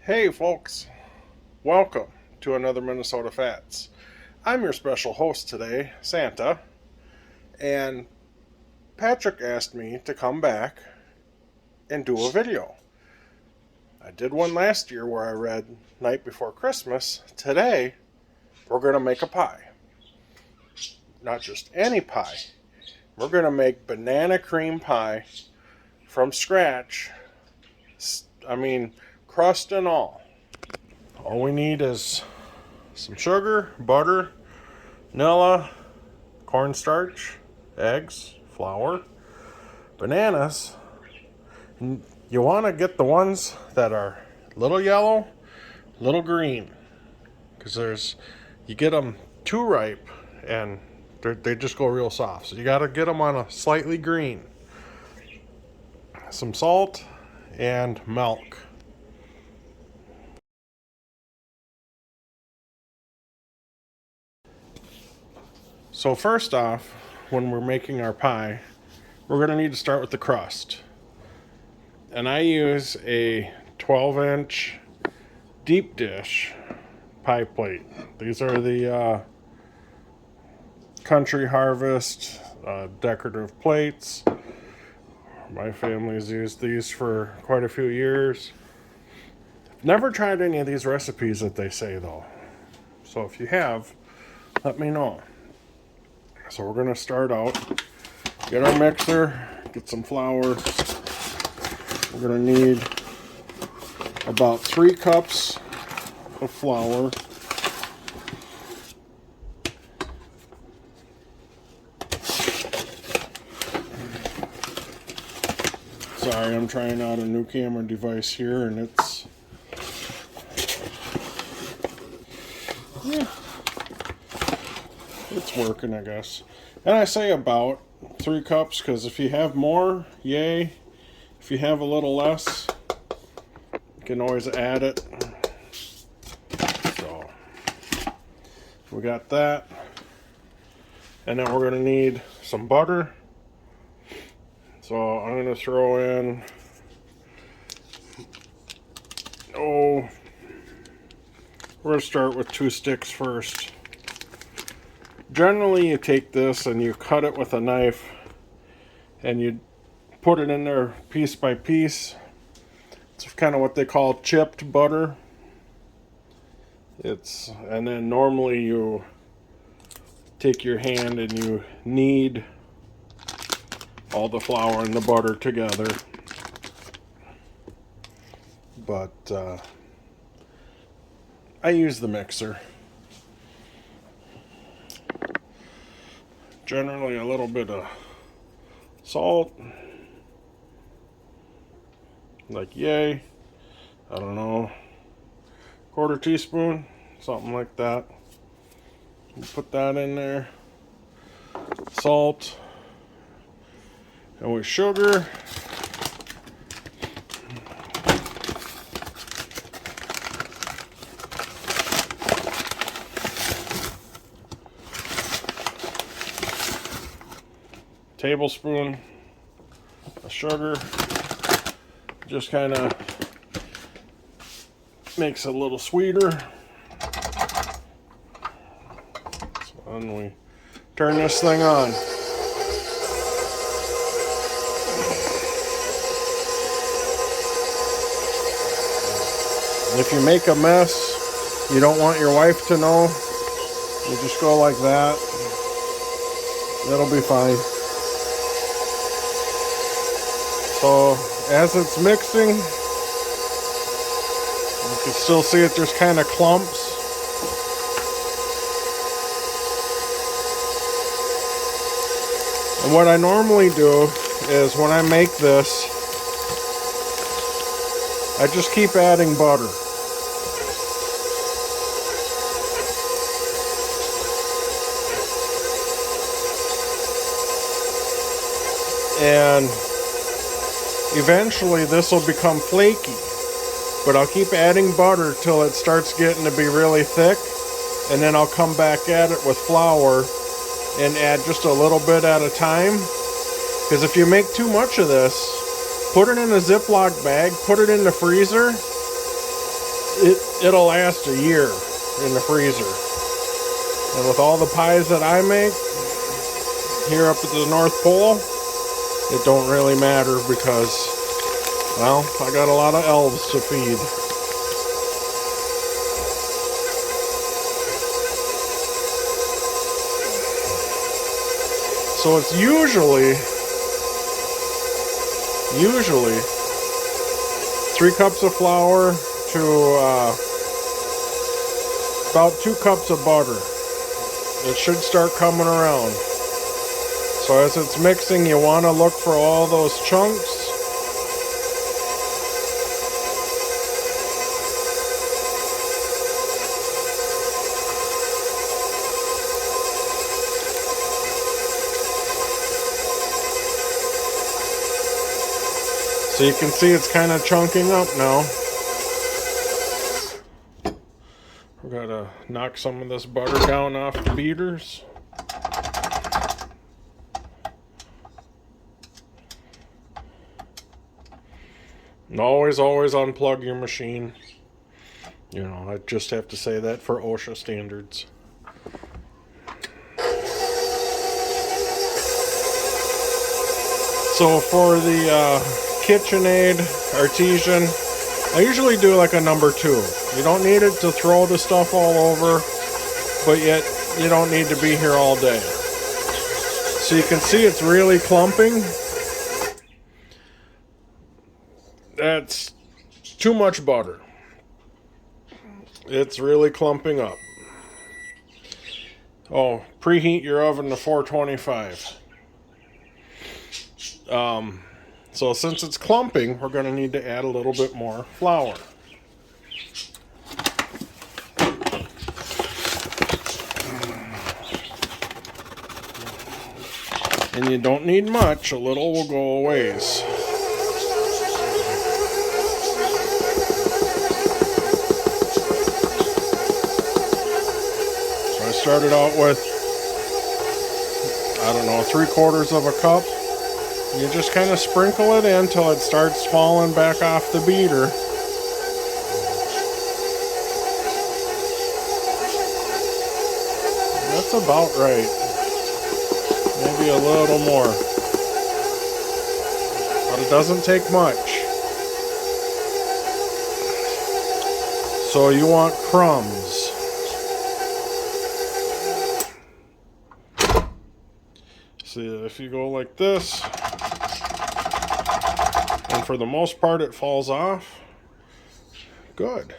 Hey folks, welcome to another Minnesota Fats. I'm your special host today, Santa, and Patrick asked me to come back and do a video. I did one last year where I read Night Before Christmas. Today, we're going to make a pie. Not just any pie. We're going to make banana cream pie from scratch. Crust and all. All we need is some sugar, butter, vanilla, cornstarch, eggs, flour, bananas. And you want to get the ones that are little yellow, little green, because you get them too ripe and they just go real soft. So you got to get them on a slightly green. Some salt and milk. So first off, when we're making our pie, we're going to need to start with the crust. And I use a 12-inch deep dish pie plate. These are the Country Harvest decorative plates. My family's used these for quite a few years. Never tried any of these recipes that they say though. So if you have, let me know. So we're going to start out, get our mixer, get some flour. We're going to need about 3 cups of flour. Sorry, I'm trying out a new camera device here and it's working, I guess. And I say about 3 cups because if you have more, yay. If you have a little less, you can always add it. So we got that. And then we're going to need some butter. So I'm going to throw in, we're going to start with 2 sticks first. Generally you take this and you cut it with a knife and you put it in there piece by piece. It's kind of what they call chipped butter. And then normally you take your hand and you knead all the flour and the butter together. But I use the mixer. Generally a little bit of salt. Like yay. I don't know. 1/4 teaspoon. Something like that. You put that in there. Salt. And with sugar. Tablespoon of sugar. Just kind of makes it a little sweeter. So then we turn this thing on. And if you make a mess, you don't want your wife to know, you just go like that. That'll be fine. So as it's mixing, you can still see it, there's kind of clumps. And what I normally do is when I make this, I just keep adding butter. And eventually this will become flaky, but I'll keep adding butter till it starts getting to be really thick, and then I'll come back at it with flour and add just a little bit at a time, because if you make too much of this, put it in a Ziploc bag, put it in the freezer, it'll last a year in the freezer. And with all the pies that I make here up at the North Pole, it don't really matter because, well, I got a lot of elves to feed. So it's usually 3 cups of flour to about 2 cups of butter. It should start coming around. So as it's mixing, you want to look for all those chunks. So you can see it's kind of chunking up now. We gotta knock some of this butter down off the beaters. And always unplug your machine. You know, I just have to say that for OSHA standards. So for the KitchenAid Artesian, I usually do like a number 2. You don't need it to throw the stuff all over, but yet you don't need to be here all day. So you can see it's really clumping. That's too much butter. It's really clumping up. Oh, preheat your oven to 425. So since it's clumping, we're going to need to add a little bit more flour. And you don't need much, a little will go a ways. So I started out with, I don't know, 3/4 of a cup. You just kind of sprinkle it in till it starts falling back off the beater. That's about right. Maybe a little more. But it doesn't take much. So you want crumbs. See, if you go like this, and for the most part it falls off, good.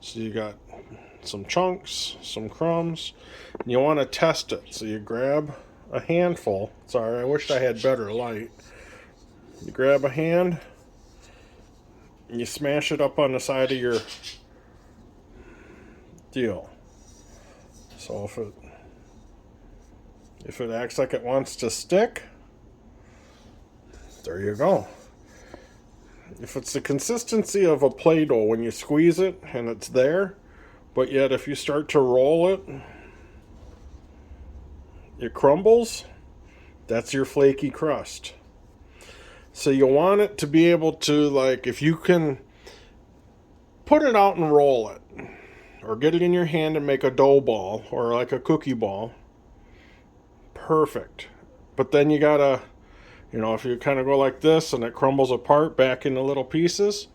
So you got some chunks, some crumbs, and you want to test it. So you grab a handful. Sorry, I wished I had better light. You grab a hand, and you smash it up on the side of your deal. So if it acts like it wants to stick, there you go. If it's the consistency of a Play-Doh when you squeeze it and it's there, but yet if you start to roll it, it crumbles, that's your flaky crust. So you want it to be able to, like, if you can put it out and roll it, or get it in your hand and make a dough ball, or like a cookie ball, perfect. But then you gotta, you know, if you kind of go like this and it crumbles apart back into little pieces,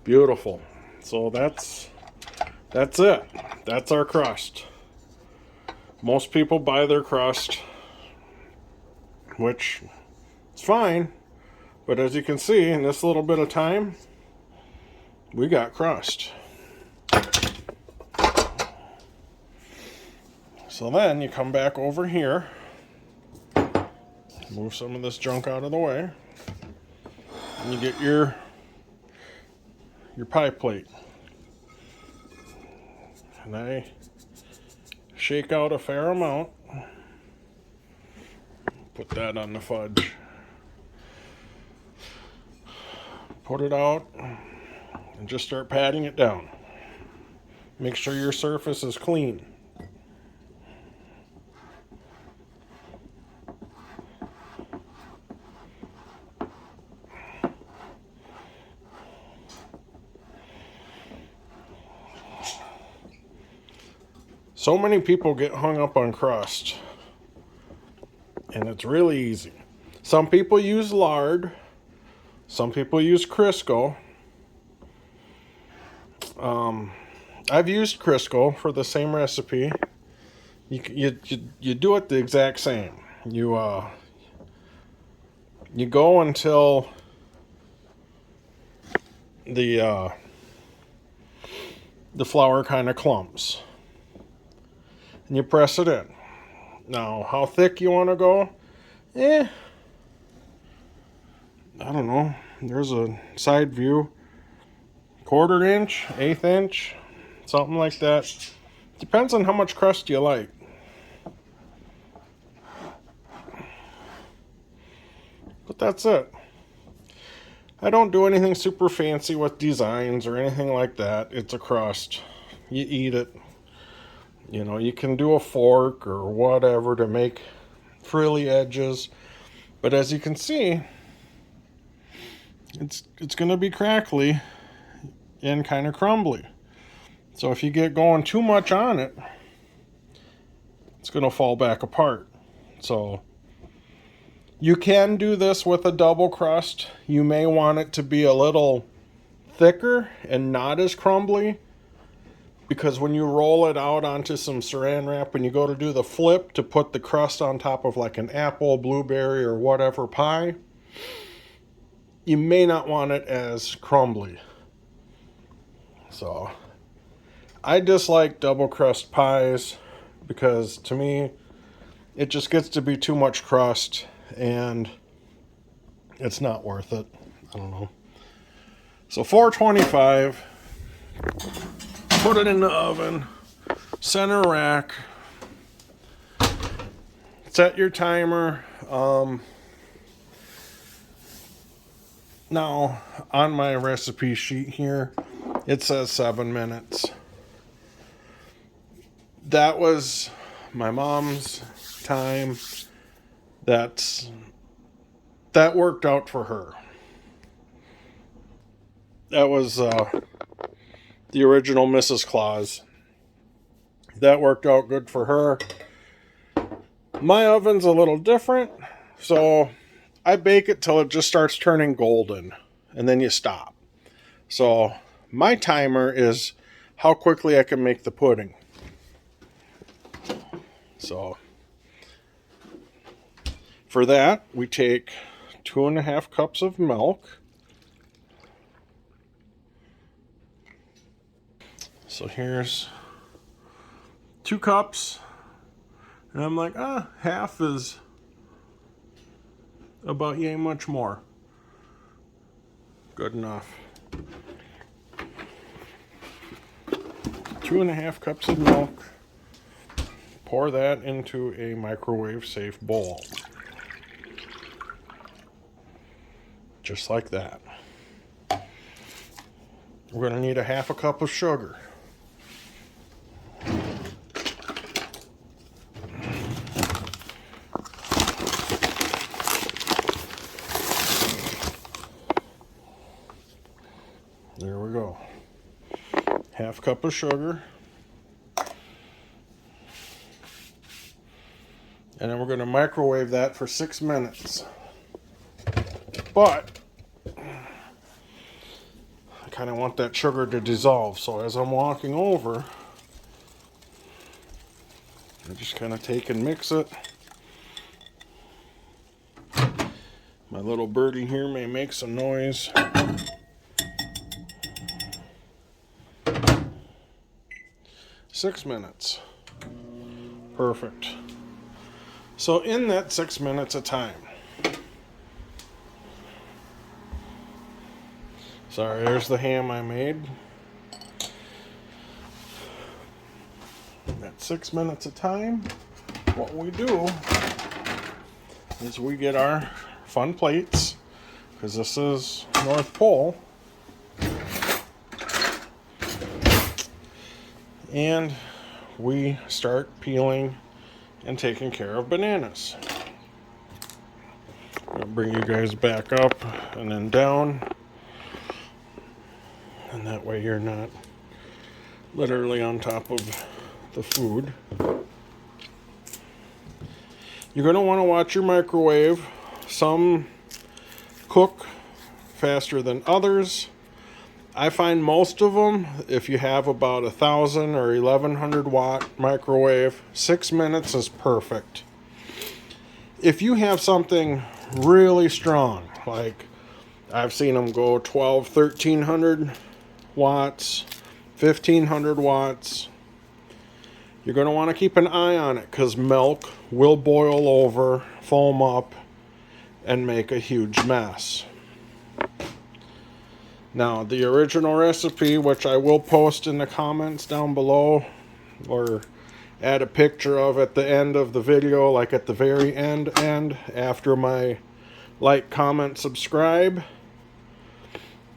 beautiful. So that's it. That's our crust. Most people buy their crust, which is fine. But as you can see, in this little bit of time, we got crust. So then you come back over here, move some of this junk out of the way, and you get your pie plate. And I shake out a fair amount. Put that on the fudge. Put it out and just start patting it down. Make sure your surface is clean. So many people get hung up on crust, and it's really easy. Some people use lard, some people use Crisco. I've used Crisco for the same recipe. You do it the exact same. You go until the flour kind of clumps, and you press it in. Now, how thick you want to go? I don't know. There's a side view. 1/4 inch, 1/8 inch, something like that. Depends on how much crust you like. But that's it. I don't do anything super fancy with designs or anything like that. It's a crust. You eat it. You know, you can do a fork or whatever to make frilly edges. But as you can see, it's going to be crackly and kind of crumbly. So if you get going too much on it, it's going to fall back apart. So you can do this with a double crust. You may want it to be a little thicker and not as crumbly, because when you roll it out onto some saran wrap, when you go to do the flip to put the crust on top of like an apple, blueberry, or whatever pie, you may not want it as crumbly. So I dislike double crust pies because to me it just gets to be too much crust and it's not worth it. I don't know. So 425, put it in the oven, center rack, set your timer. Now on my recipe sheet here it says 7 minutes. That was my mom's time. That worked out for her. That was the original Mrs. Claus. That worked out good for her. My oven's a little different, so I bake it till it just starts turning golden, and then you stop. So my timer is how quickly I can make the pudding. So for that, we take 2.5 cups of milk. So here's 2 cups. And I'm like, half is about yay much more. Good enough. 2.5 cups of milk. Pour that into a microwave safe bowl. Just like that. We're going to need 1/2 cup of sugar. There we go. 1/2 cup of sugar. And then we're going to microwave that for 6 minutes. But I kind of want that sugar to dissolve, so as I'm walking over, I just kind of take and mix it. My little birdie here may make some noise. Six minutes. Perfect. So in that 6 minutes of time, sorry, there's the ham I made. At 6 minutes of time, what we do is we get our fun plates, because this is North Pole, and we start peeling and taking care of bananas. I'm gonna bring you guys back up and then down, and that way you're not literally on top of the food. You're going to want to watch your microwave. Some cook faster than others. I find most of them, if you have about 1,000 or 1,100 watt microwave, 6 minutes is perfect. If you have something really strong, like I've seen them go 12, 1,300 watts, 1,500 watts, you're going to want to keep an eye on it because milk will boil over, foam up, and make a huge mess. Now, the original recipe, which I will post in the comments down below, or add a picture of at the end of the video, like at the very end after my like, comment, subscribe.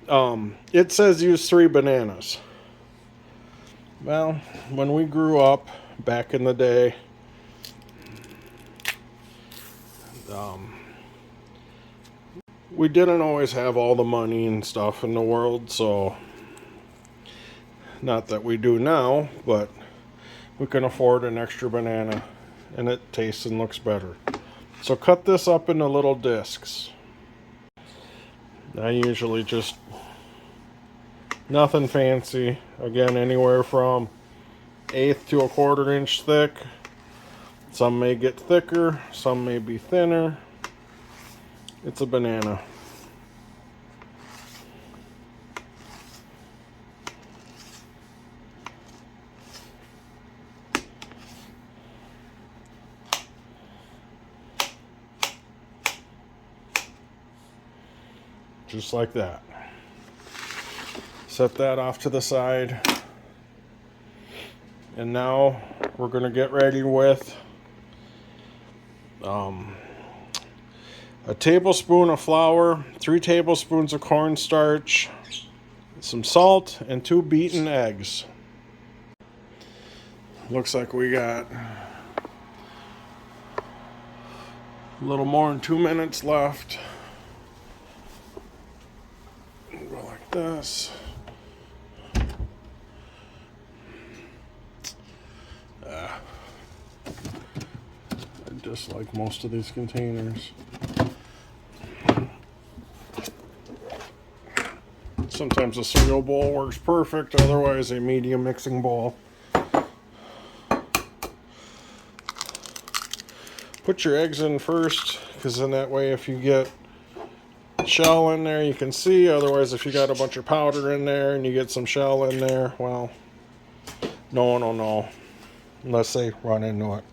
It says use 3 bananas. Well, when we grew up back in the day, we didn't always have all the money and stuff in the world, so not that we do now, but we can afford an extra banana and it tastes and looks better. So cut this up into little discs. I usually just, nothing fancy, again anywhere from 1/8 to 1/4 inch thick. Some may get thicker, some may be thinner. It's a banana. Just like that. Set that off to the side. And now we're going to get ready with a tablespoon of flour, 3 tablespoons of cornstarch, some salt, and 2 beaten eggs. Looks like we got a little more than 2 minutes left. Go like this. I just like most of these containers. Sometimes a cereal bowl works perfect, otherwise a medium mixing bowl. Put your eggs in first, because then that way if you get shell in there you can see, otherwise if you got a bunch of powder in there and you get some shell in there, well, no, unless they run into it.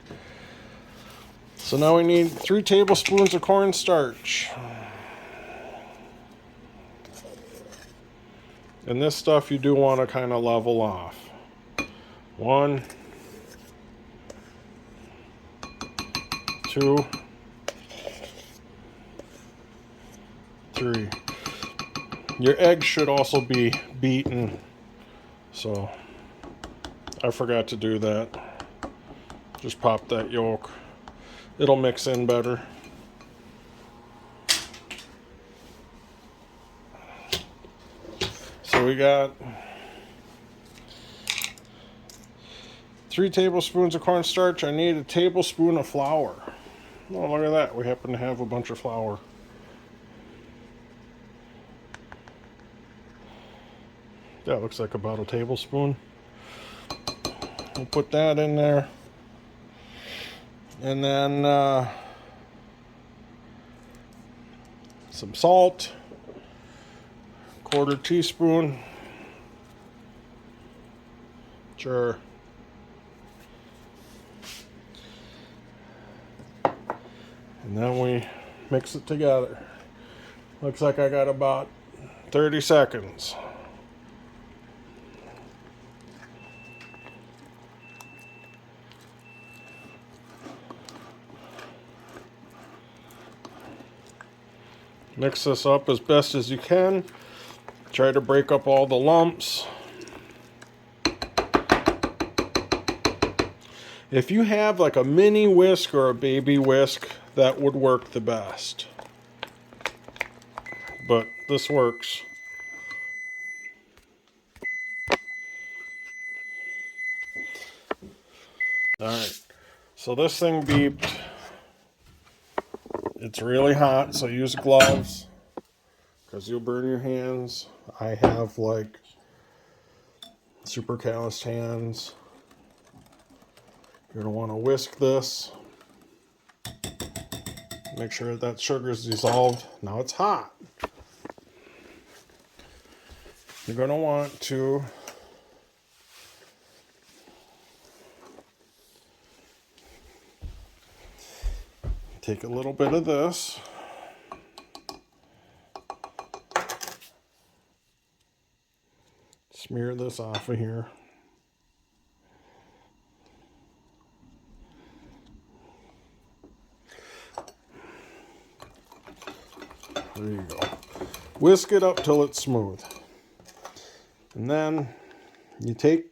So now we need 3 tablespoons of cornstarch. And this stuff you do want to kind of level off. 1, 2, 3. Your eggs should also be beaten, so I forgot to do that. Just pop that yolk. It'll mix in better. So we got 3 tablespoons of cornstarch. I need a tablespoon of flour. Oh, look at that. We happen to have a bunch of flour. That looks like about a tablespoon. We'll put that in there. And then some salt, 1/4 teaspoon. Sure. And then we mix it together. Looks like I got about 30 seconds. Mix this up as best as you can. Try to break up all the lumps. If you have like a mini whisk or a baby whisk, that would work the best. But this works. Alright, so this thing beeped. It's really hot, so use gloves because you'll burn your hands. I have like super calloused hands. You're going to want to whisk this. Make sure that sugar is dissolved. Now it's hot. You're going to want to take a little bit of this. Smear this off of here. There you go. Whisk it up till it's smooth. And then you take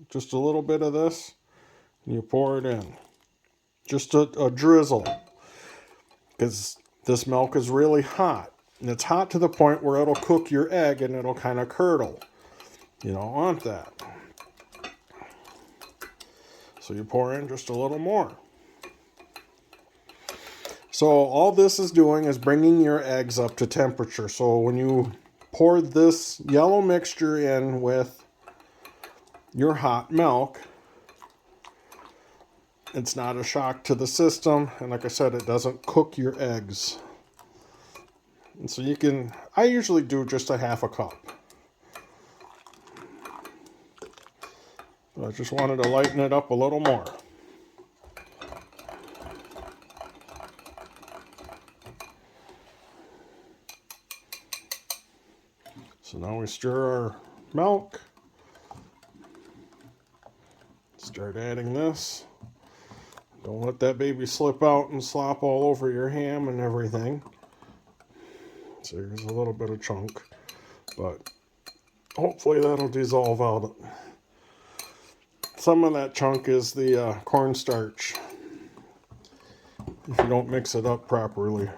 just a little bit of this and you pour it in. Just a drizzle. Because this milk is really hot. And it's hot to the point where it'll cook your egg and it'll kind of curdle. You don't want that. So you pour in just a little more. So all this is doing is bringing your eggs up to temperature. So when you pour this yellow mixture in with your hot milk, it's not a shock to the system. And like I said, it doesn't cook your eggs. And so you can, I usually do just a half a cup. But I just wanted to lighten it up a little more. So now we stir our milk. Start adding this. Don't let that baby slip out and slop all over your ham and everything. So here's a little bit of chunk, but hopefully that'll dissolve out. Some of that chunk is the cornstarch, if you don't mix it up properly.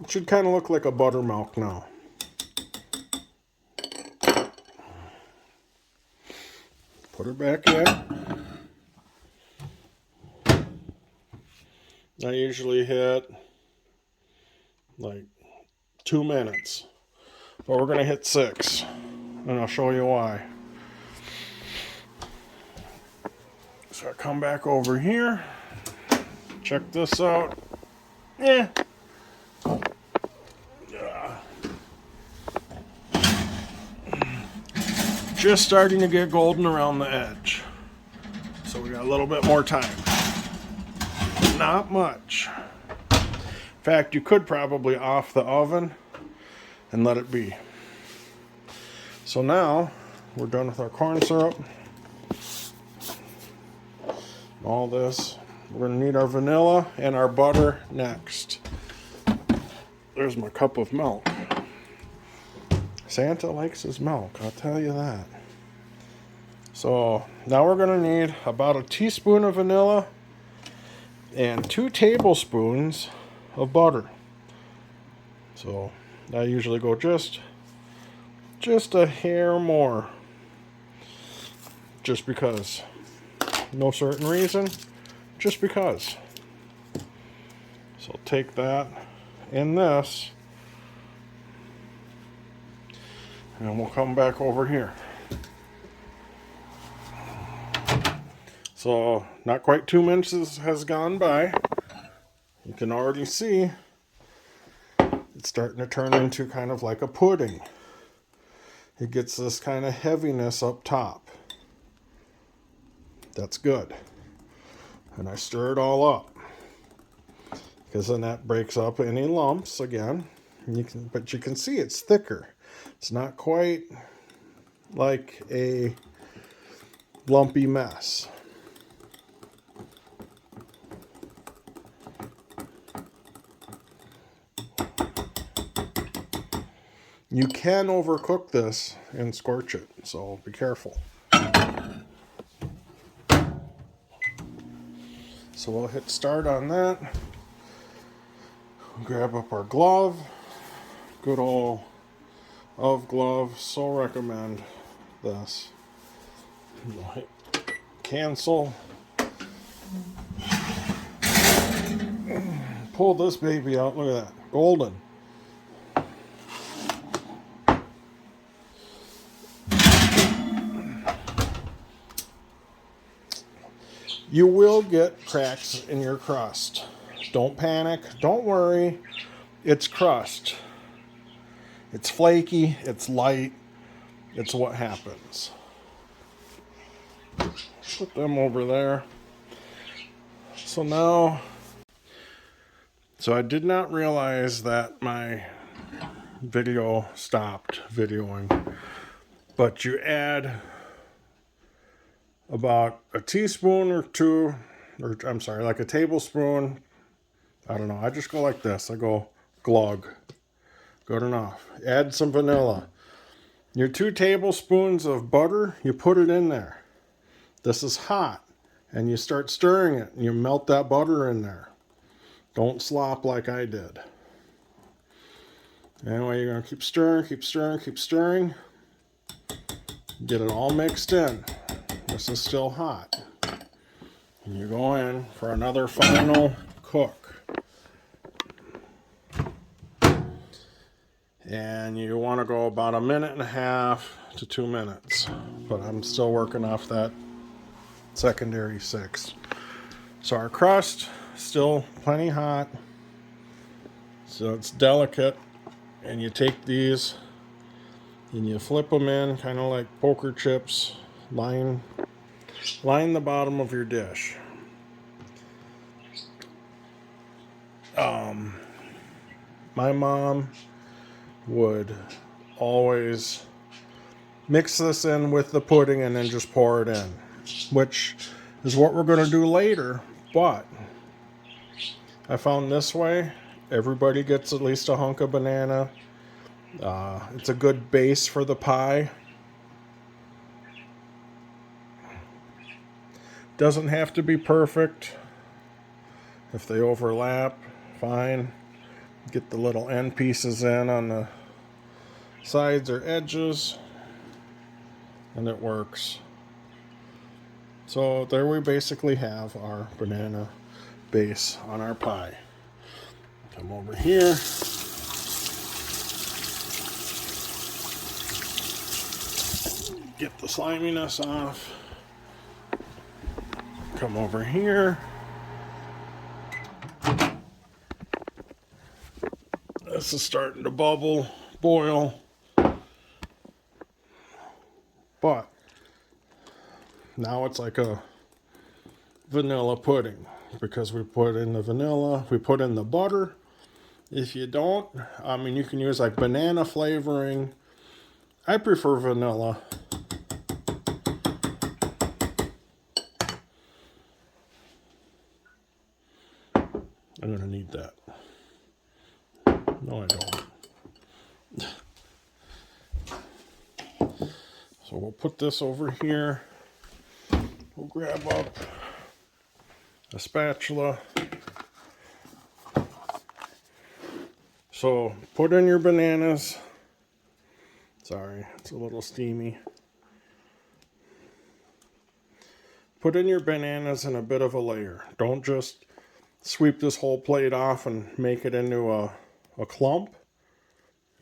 It should kind of look like a buttermilk now. Put her back in. I usually hit like 2 minutes, but we're going to hit 6, and I'll show you why. So I come back over here, check this out. Yeah. Just starting to get golden around the edge. So we got a little bit more time. Not much. In fact, you could probably off the oven and let it be. So now we're done with our corn syrup. All this. We're going to need our vanilla and our butter next. There's my cup of milk. Santa likes his milk, I'll tell you that. So now we're going to need about a teaspoon of vanilla and 2 tablespoons of butter. So I usually go just a hair more. Just because. No certain reason, just because. So take that in this, and we'll come back over here. So not quite 2 minutes has gone by. You can already see it's starting to turn into kind of like a pudding. It gets this kind of heaviness up top. That's good. And I stir it all up, because then that breaks up any lumps again. But you can see it's thicker. It's not quite like a lumpy mess. You can overcook this and scorch it, so be careful. So we'll hit start on that. Grab up our glove. Good old glove. So recommend this. We'll hit cancel. Pull this baby out. Look at that. Golden. You will get cracks in your crust. Don't panic. Don't worry. It's crust. It's flaky. It's light. It's what happens. Put them over there. So now, I did not realize that my video stopped videoing. But you add about a teaspoon or two, or I'm sorry, like a tablespoon. I don't know. I just go like this. I go glug. Good enough. Add some vanilla. Your 2 tablespoons of butter, you put it in there. This is hot. And you start stirring it. And you melt that butter in there. Don't slop like I did. Anyway, you're going to keep stirring, keep stirring, keep stirring. Get it all mixed in. This is still hot. And you go in for another final cook. And you want to go about 1.5 to 2 minutes. But I'm still working off that secondary 6. So our crust, still plenty hot. So it's delicate. And you take these and you flip them in, kind of like poker chips. Line the bottom of your dish. My mom would always mix this in with the pudding and then just pour it in, which is what we're going to do later. But I found this way, everybody gets at least a hunk of banana. It's a good base for the pie. Doesn't have to be perfect. If they overlap, fine. Get the little end pieces in on the sides or edges, and it works. So there we basically have our banana base on our pie. Come over here. Get the sliminess off. Come over here. This is starting to bubble, boil. But now it's like a vanilla pudding because we put in the vanilla, we put in the butter. If you don't, I mean, you can use like banana flavoring. I prefer vanilla. I'm gonna need that. No, I don't. So we'll put this over here. We'll grab up a spatula. So put in your bananas. Sorry, it's a little steamy. Put in your bananas in a bit of a layer. Don't just sweep this whole plate off and make it into a clump,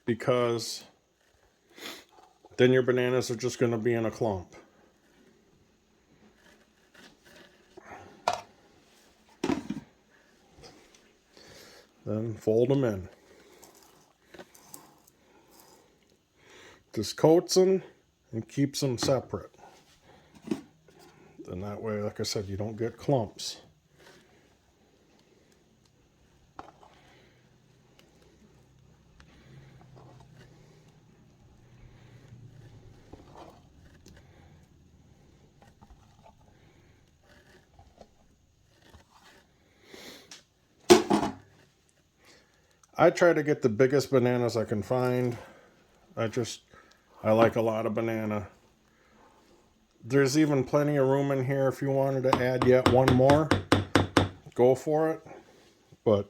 because then your bananas are just going to be in a clump. Then fold them in. Just coats them and keeps them separate. Then that way, like I said, you don't get clumps. I try to get the biggest bananas I can find. I like a lot of banana. There's even plenty of room in here if you wanted to add yet one more. Go for it. But,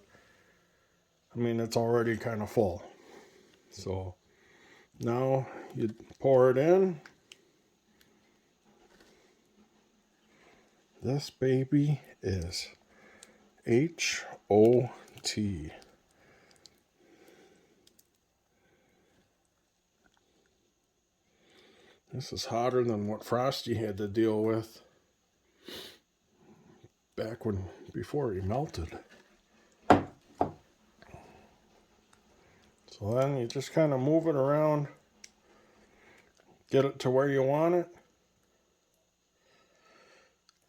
I mean, it's already kind of full. So, now you pour it in. This baby is H-O-T. This is hotter than what Frosty had to deal with before he melted. So then you just kind of move it around, get it to where you want it,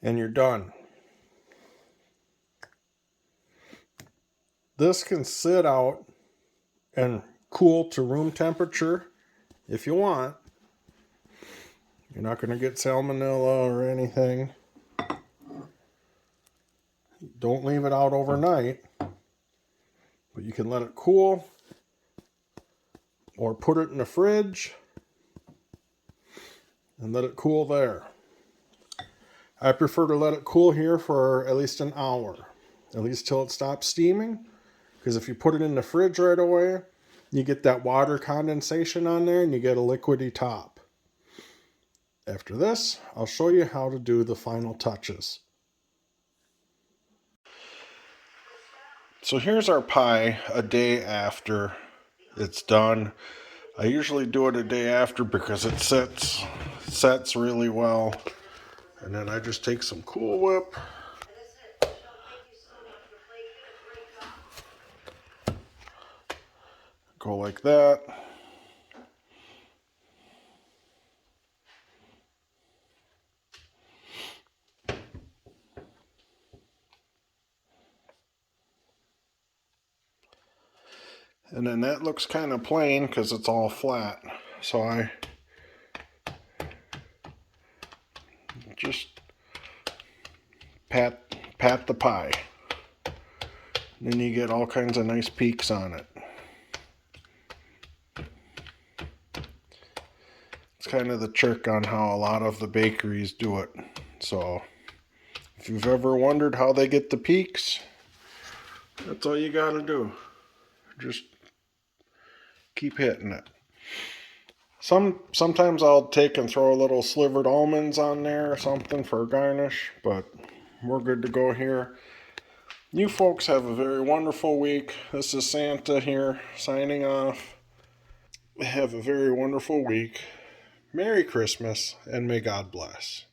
and you're done. This can sit out and cool to room temperature if you want. You're not going to get salmonella or anything. Don't leave it out overnight, but you can let it cool or put it in the fridge and let it cool there. I prefer to let it cool here for at least an hour, at least till it stops steaming, because if you put it in the fridge right away, you get that water condensation on there and you get a liquidy top. After this, I'll show you how to do the final touches. So here's our pie a day after it's done. I usually do it a day after because it sets really well. And then I just take some Cool Whip. Go like that. And then that looks kind of plain because it's all flat. So I just pat the pie. Then you get all kinds of nice peaks on it. It's kind of the trick on how a lot of the bakeries do it. So if you've ever wondered how they get the peaks, that's all you gotta do. Just keep hitting it. Sometimes I'll take and throw a little slivered almonds on there or something for a garnish, but we're good to go here. You folks have a very wonderful week. This is Santa here, signing off. Have a very wonderful week. Merry Christmas, and may God bless.